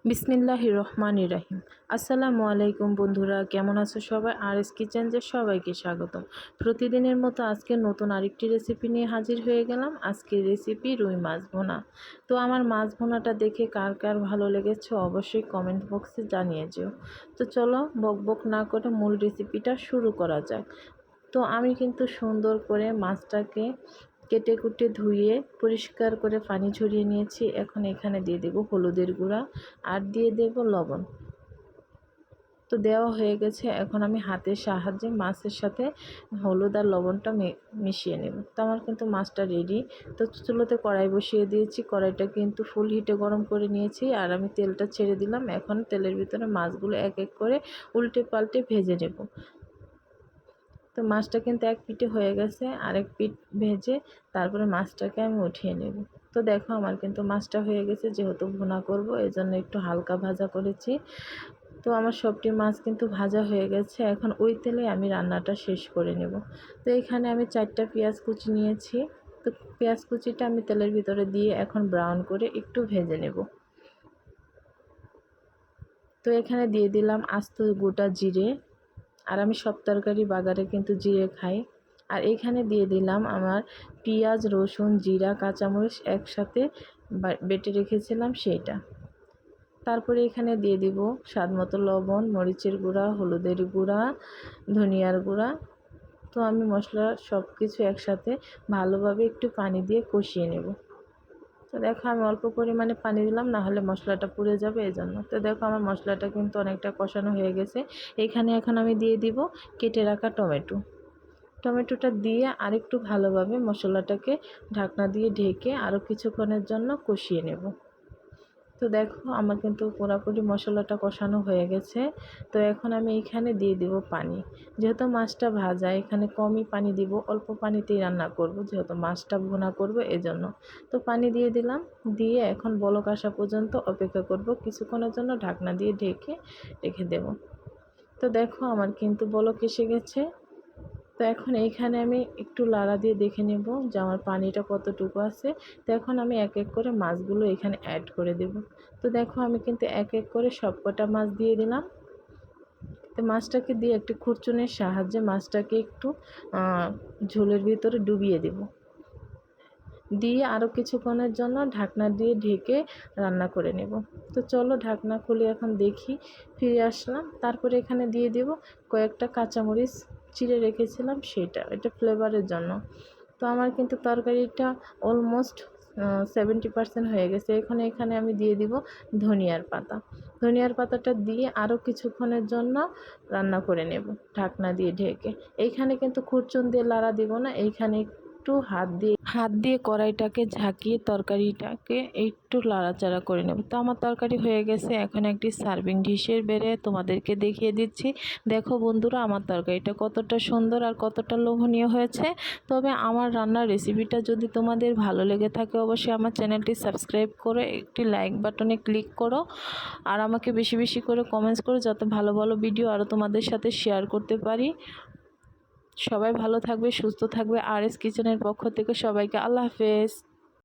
বিসমিল্লাহির রহমানির রহিম। আসসালামু আলাইকুম বন্ধুরা, কেমন আছো সবাই? আর এস কিচেনে সবাইকে স্বাগতম। প্রতিদিনের মতো আজকে নতুন আরেকটি রেসিপি নিয়ে হাজির হয়ে গেলাম। আজকের রেসিপি রুই মাছ ভুনা। তো আমার মাছ ভুনাটা দেখে কার কার ভালো লেগেছে অবশ্যই কমেন্ট বক্সে জানিয়ে যেও। তো চলো বকবক না করে মূল রেসিপিটা শুরু করা যাক। তো আমি কিন্তু সুন্দর করে মাছটাকে কেটে কুটে ধুয়ে পরিষ্কার করে পানি ঝরিয়ে নিয়েছি। এখন এখানে দিয়ে দেব হলুদের গুঁড়া আর দিয়ে দেব লবণ। তো দেওয়া হয়ে গেছে। এখন আমি হাতের সাহায্যে মাছের সাথে হলুদ আর লবণটা মিশিয়ে নেব। তো আমার কিন্তু মাছটা রেডি। তো চুলোতে কড়াই বসিয়ে দিয়েছি। কড়াইটা কিন্তু ফুল হিটে গরম করে নিয়েছি আর আমি তেলটা ছেড়ে দিলাম। এখন তেলের ভিতরে মাছগুলো এক এক করে উল্টে পাল্টে ভেজে নেব। তো মাছটা কিন্তু এক পিঠে হয়ে গেছে, আরেক পিঠ ভেজে তারপরে মাছটাকে আমি উঠিয়ে নেব। তো দেখো আমার কিন্তু মাছটা হয়ে গেছে, যেহেতু ভুনা করব এজন্য একটু হালকা ভাজা করেছি। তো আমার সবটি মাছ কিন্তু ভাজা হয়ে গেছে। এখন ওই তেলে আমি রান্নাটা শেষ করে নেব। তো এখানে আমি 4টা পেঁয়াজ কুচি নিয়েছি। তো পেঁয়াজ কুচিটা আমি তেলের ভিতরে দিয়ে এখন ব্রাউন করে একটু ভেজে নেব। তো এখানে দিয়ে দিলাম আস্ত গোটা জিরে, আর আমি সব তরকারি বাগারে কিন্তু জিরে খাই। আর এখানে দিয়ে দিলাম আমার পেঁয়াজ, রসুন, জিরা, কাঁচামরিচ একসাথে বেটে রেখেছিলাম সেইটা। তারপরে এখানে দিয়ে দিব স্বাদমতো লবণ, মরিচের গুঁড়া, হলুদের গুঁড়া, ধনিয়ার গুঁড়া। তো আমি মশলা সব কিছু একসাথে ভালোভাবে একটু পানি দিয়ে কষিয়ে নেব। তো দেখো আমি অল্প পরিমাণে পানি দিলাম, না হলে মশলাটা পুড়ে যাবে এজন্য। তো দেখো আমার মশলাটা কিন্তু অনেকটা কষানো হয়ে গেছে। এখানে এখন আমি দিয়ে দিব কেটে রাখা টমেটোটা দিয়ে আরেকটু ভালোভাবে মশলাটাকে ঢাকনা দিয়ে ঢেকে আরও কিছুক্ষণের জন্য কষিয়ে নেব। তো দেখো আমার কিন্তু পুরোপুরি মশলাটা কষানো হয়ে গেছে। তো এখন আমি এখানে দিয়ে দিব পানি। যেহেতু মাছটা ভাজা, এখানে কমই পানি দিব, অল্প পানিতেই রান্না করব, যেহেতু মাছটা ভুনা করব এজন্য। তো পানি দিয়ে দিলাম, দিয়ে এখন বলক আসা পর্যন্ত অপেক্ষা করব। কিছুক্ষণের জন্য ঢাকনা দিয়ে ঢেকে রেখে দেব। তো দেখো আমার কিন্তু বলক এসে গেছে। তো এখন এইখানে আমি একটু লাড়া দিয়ে দেখে নেব যে আমার পানিটা কতটুকু আছে। তো এখন আমি এক এক করে মাছগুলো এখানে অ্যাড করে দেব। তো দেখো আমি কিন্তু এক এক করে সব কটা মাছ দিয়ে দিলাম। তো মাছটাকে দিয়ে একটু খুরচুনির সাহায্যে মাছটাকে একটু ঝোলের ভিতরে ডুবিয়ে দেব, দিয়ে আরও কিছুক্ষণের জন্য ঢাকনা দিয়ে ঢেকে রান্না করে নেব। তো চলো ঢাকনা খুলে এখন দেখি, ফিরে আসলাম। তারপরে এখানে দিয়ে দেব কয়েকটা কাঁচামরিচ চিড়ে রেখেছিলাম সেটা, এটা ফ্লেভারের জন্য। তো আমার কিন্তু তরকারিটা অলমোস্ট 70% হয়ে গেছে। এখানে আমি দিয়ে দিব ধনিয়ার পাতাটা দিয়ে আরও কিছুক্ষণের জন্য রান্না করে নেব ঢাকনা দিয়ে ঢেকে। এইখানে কিন্তু খুরচুন দিয়ে লাড়া দিব না, এইখানে একটু হাত দিয়ে কড়াইটাকে ঝাঁকিয়ে তরকারিটাকে একটু লাড়াচাড়া করে নেব। তো আমার তরকারি হয়ে গেছে। এখন একটি সার্ভিং ডিশের বেড়ে তোমাদেরকে দেখিয়ে দিচ্ছি। দেখো বন্ধুরা আমার তরকারিটা কতটা সুন্দর আর কতটা লোভনীয় হয়েছে। তবে আমার রান্নার রেসিপিটা যদি তোমাদের ভালো লেগে থাকে অবশ্যই আমার চ্যানেলটি সাবস্ক্রাইব করে একটি লাইক বাটনে ক্লিক করো, আর আমাকে বেশি বেশি করে কমেন্টস করো, যাতে ভালো ভালো ভিডিও আরও তোমাদের সাথে শেয়ার করতে পারি। সবাই ভালো থাকবে, সুস্থ থাকবে। আর এস কিচেনের পক্ষ থেকে সবাইকে আল্লাহ হাফেজ।